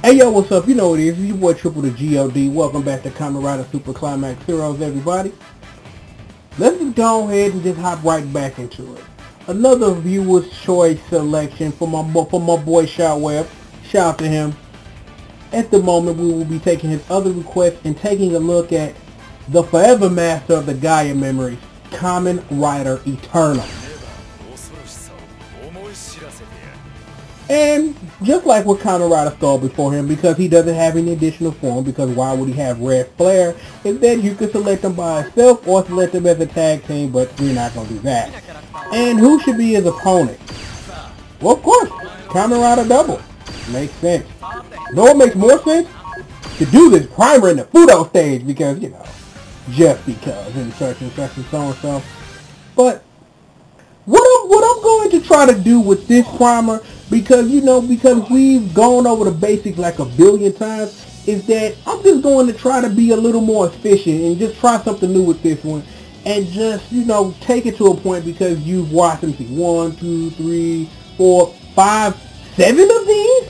Hey yo, what's up? You know what it is. It's your boy Triple the G.O.D. Welcome back to Kamen Super Climax Heroes, everybody. Let's just go ahead and just hop right back into it. Another viewer's choice selection for my boy Shot Webb. Shout out to him. At the moment, we will be taking his other request and taking a look at the forever master of the Gaia memories, Kamen Rider Eternal. And just like what Kamen Rider stole before him, because he doesn't have any additional form, because why would he have Red Flare, is that you can select him by himself or select him as a tag team, but we're not going to do that. And who should be his opponent? Well, of course, Kamen Rider Double. Makes sense. Though it makes more sense to do this primer in the Fudo stage, because, you know, just because, and such and such and so and so. But what I'm going to try to do with this primer, because we've gone over the basics like a billion times, is that I'm just going to try to be a little more efficient and just try something new with this one, and just, take it to a point, because you've watched them see 1, 2, 3, 4, 5, 7 of these,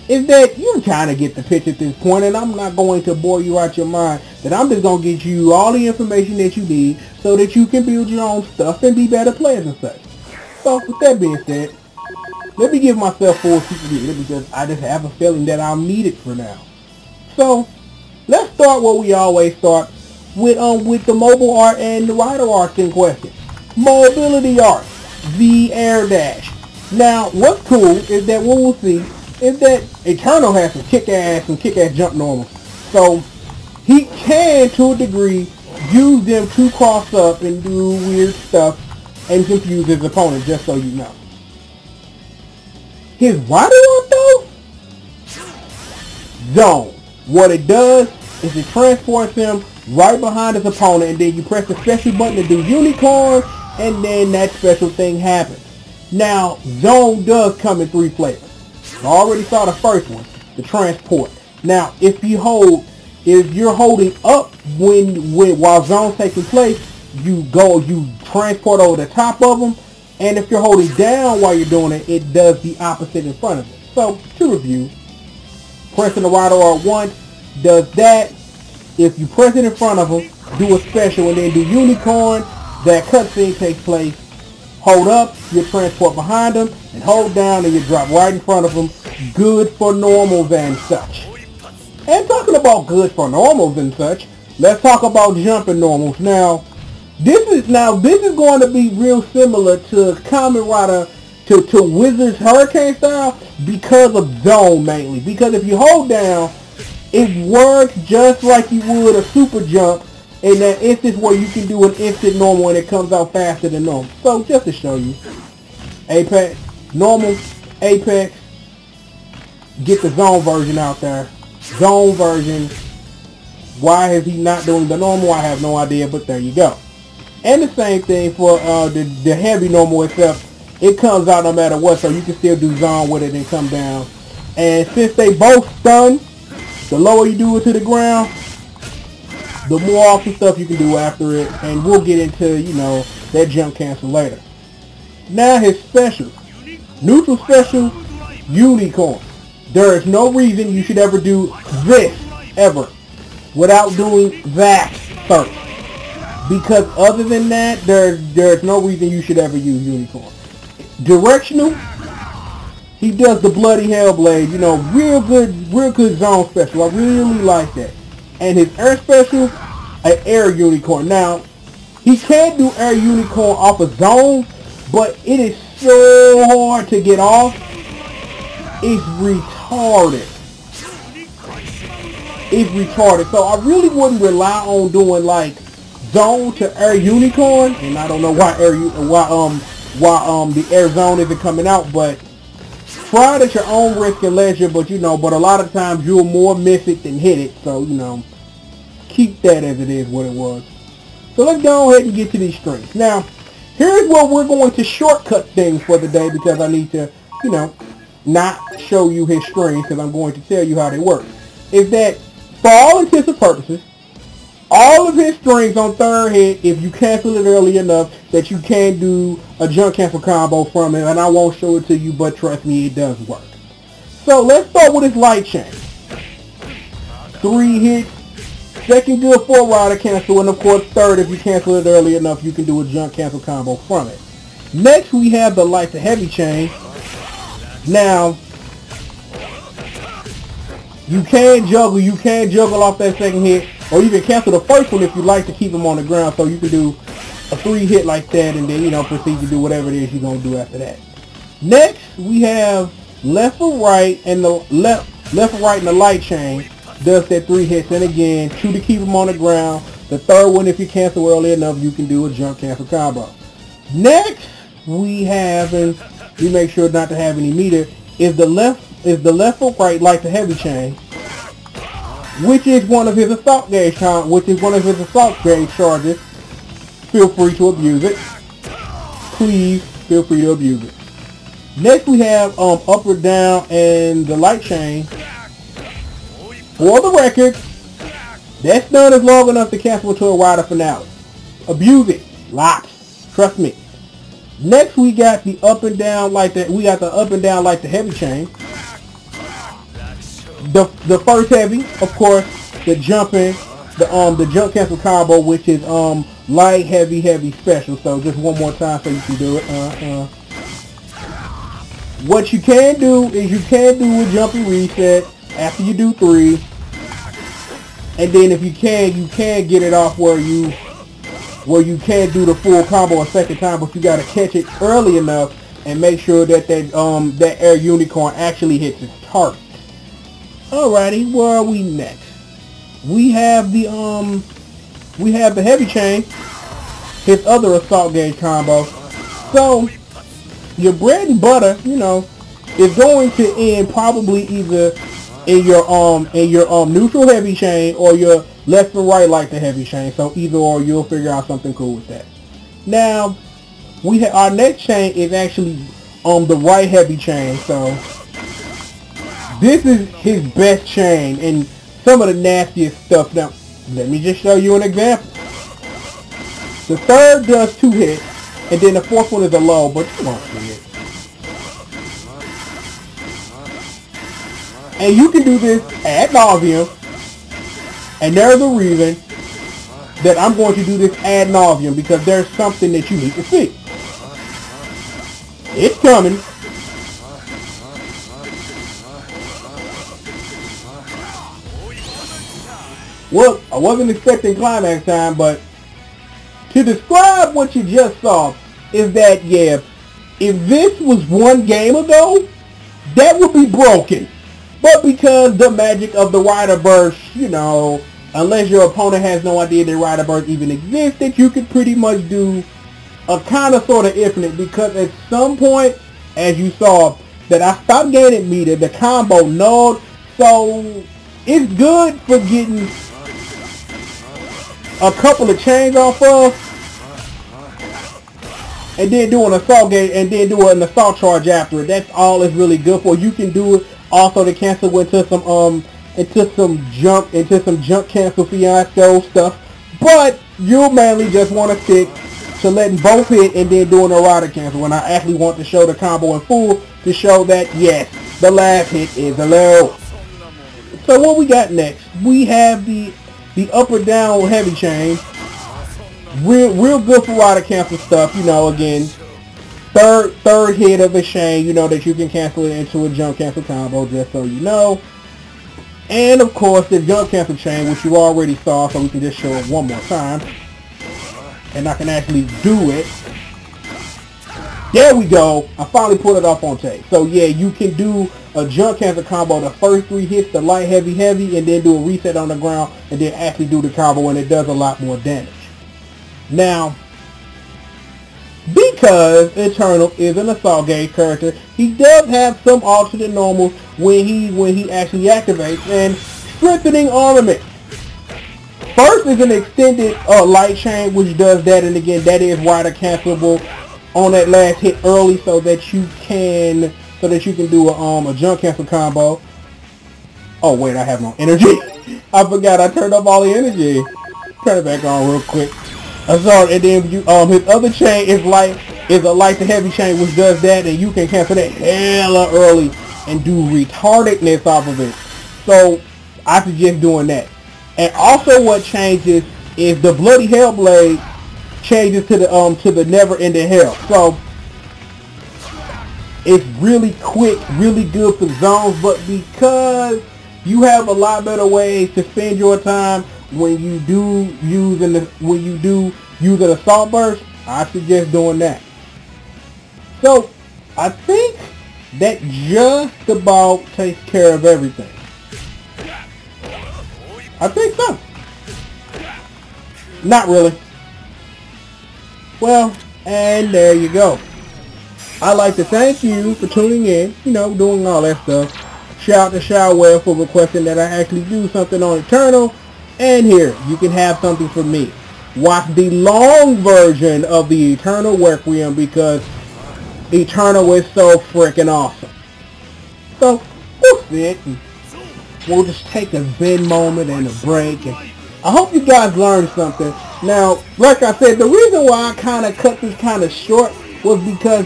is that you kind of get the pitch at this point, and I'm not going to bore you out your mind, that I'm just going to get you all the information that you need so that you can build your own stuff and be better players and such. So with that being said, let me give myself full secret, because I just have a feeling that I'll need it for now. So let's start where we always start, with the mobile art and the rider art in question. Mobility art, the air dash. Now what's cool is that what we'll see is that Eternal has some kick-ass jump normals. So he can, to a degree, use them to cross up and do weird stuff and confuse his opponent, just so you know. His rider art though? Zone. What it does is it transports him right behind his opponent, and then you press the special button to do unicorn, and then that special thing happens. Now, Zone does come in 3 flavors. I already saw the first one, the transport. Now, if you're holding up while Zone's taking place, you transport over the top of them, and if you're holding down while you're doing it, it does the opposite in front of it. So, to review, pressing the rider art once does that. If you press it in front of them, do a special, and then do unicorn, that cutscene takes place. Hold up, you transport behind them, and hold down and you drop right in front of them. Good for normals and such. And talking about good for normals and such, let's talk about jumping normals. Now, this is going to be real similar to Kamen Rider, to Wizard's Hurricane style, because of Zone mainly. Because if you hold down, it works just like you would a super jump, in that instance where you can do an instant normal and it comes out faster than normal. So just to show you, Apex, normal, Apex, get the Zone version out there. Zone version. Why is he not doing the normal? I have no idea, but there you go. And the same thing for the heavy normal itself. It comes out no matter what, so you can still do Zone with it and come down. And since they both stun, the lower you do it to the ground, the more awesome stuff you can do after it, and we'll get into, that jump cancel later. Now his specials. Neutral special, unicorn. There is no reason you should ever do this, ever, without doing that first. Because other than that, there's no reason you should ever use unicorn. Directional, he does the bloody Hellblade, real good Zone special. I really like that. And his air special, an air unicorn. Now, he can do air unicorn off of Zone, but it is so hard to get off. It's retarded. It's retarded. So I really wouldn't rely on doing like Zone to air unicorn, and I don't know why the air Zone isn't coming out, but try it at your own risk and leisure. But but a lot of times you'll more miss it than hit it. So keep that as it is what it was. So let's go ahead and get to these strings. Now, here's where we're going to shortcut things for the day, because I need to, not show you his strings, because I'm going to tell you how they work. Is that, for all intents and purposes, all of his strings on third hit, if you cancel it early enough, that you can do a jump cancel combo from it, and I won't show it to you, but trust me, it does work. So let's start with his light chain. 3 hits. Second good for a rider cancel, and of course third, if you cancel it early enough, you can do a jump cancel combo from it. Next we have the light to heavy chain. Now, you can juggle off that second hit, or you can cancel the first one if you like to keep them on the ground, so you can do a 3 hit like that and then, you know, proceed to do whatever it is you're going to do after that. Next, we have left or right, and the left or right in the light chain does that 3 hits, and again, 2 to keep them on the ground. The third one, if you cancel early enough, you can do a jump cancel combo. Next, we have, and we make sure not to have any meter, is the left or right light to heavy chain, which is one of his assault gauge charges. Feel free to abuse it. Please feel free to abuse it. Next we have up or down and the light chain. For the record, that stun is long enough to cancel to a rider finale. Abuse it. Lots. Trust me. Next we got the up and down like that. We got the up and down like the heavy chain. The first heavy, of course, the jumping, the jump cancel combo, which is light, heavy, heavy, special. So just one more time so you can do it. What you can do is you can do a jumping reset after you do 3, and then if you can get it off where you can do the full combo a second time, but you got to catch it early enough and make sure that that air unicorn actually hits its target. Alrighty, where are we next? We have the heavy chain, his other assault gauge combo. So your bread and butter, you know, is going to end probably either in your neutral heavy chain or your left and right like the heavy chain. So either or, you'll figure out something cool with that. Now our next chain is actually the right heavy chain. So this is his best chain and some of the nastiest stuff. Now let me just show you an example. The third does 2 hits, and then the fourth one is a low, but you won't see it. And you can do this ad nauseum, and there's a reason that I'm going to do this ad nauseum, because there's something that you need to see. It's coming. Well, I wasn't expecting climax time, but to describe what you just saw is that, yeah, if this was one game ago, that would be broken. But because the magic of the rider burst, you know, unless your opponent has no idea that rider burst even exists, that you could pretty much do a kind of sort of infinite, because at some point, as you saw, that I stopped gaining meter, the combo nulled, so it's good for getting a couple of chains off of, and then do an assault gauge, and then do an assault charge after it. That's all it's really good for. You can do it also to cancel into some jump cancel fiasco stuff, but you'll mainly just want to stick to letting both hit and then doing a rider cancel. And I actually want to show the combo in full to show that yes, the last hit is a low. So what we got next? We have the up or down heavy chain. Real good for rider cancel stuff. You know, again, third hit of a chain, you know, that you can cancel it into a jump cancel combo, just so you know. And of course the jump cancel chain, which you already saw, so we can just show it one more time. And I can actually do it. There we go. I finally put it off on tape. So yeah, you can do a jump cancel combo, the first 3 hits, the light, heavy, heavy, and then do a reset on the ground, and then actually do the combo, and it does a lot more damage. Now, because Eternal is an assault gauge character, he does have some alternate normals when he actually activates, and strengthening armament. First is an extended light chain, which does that, and again, that is rider cancelable on that last hit early, so that you can do a jump cancel combo. Oh wait, I have no energy. I forgot I turned off all the energy. Turn it back on real quick. Sorry, and then his other chain is a light to heavy chain, which does that, and you can cancel that hella early and do retardedness off of it. So I suggest doing that. And also what changes is the Bloody Hellblade changes to the Never Ending Hell. So it's really quick, really good for zones, but because you have a lot better ways to spend your time when you do use an assault burst, I suggest doing that. So I think that just about takes care of everything. I think so. Not really. Well, and there you go. I'd like to thank you for tuning in, doing all that stuff. Shout out to Showwell for requesting that I actually do something on Eternal. And here, you can have something from me. Watch the long version of the Eternal Requiem because Eternal is so freaking awesome. So, we'll sit and we'll just take a zen moment and a break. And I hope you guys learned something. Now, like I said, the reason why I kind of cut this kind of short was because,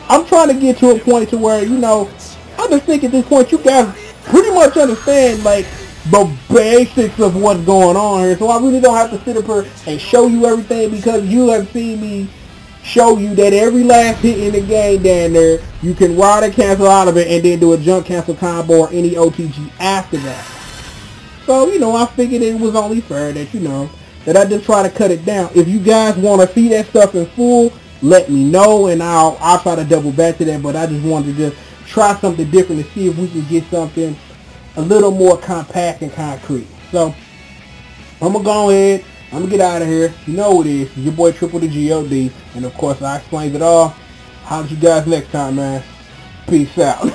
I'm trying to get to a point to where, I just think at this point you guys pretty much understand, like, the basics of what's going on here. So I really don't have to sit up here and show you everything because you have seen me show you that every last hit in the game down there, you can ride and cancel out of it and then do a jump cancel combo or any OTG after that. So, I figured it was only fair that, that I just try to cut it down. If you guys want to see that stuff in full, let me know and I'll try to double back to that, but I just wanted to just try something different to see if we can get something a little more compact and concrete. So, I'm going to go ahead. I'm going to get out of here. You know what it is. It's your boy Triple the G.O.D. And of course, I explained it all. Holler at you guys next time, man. Peace out.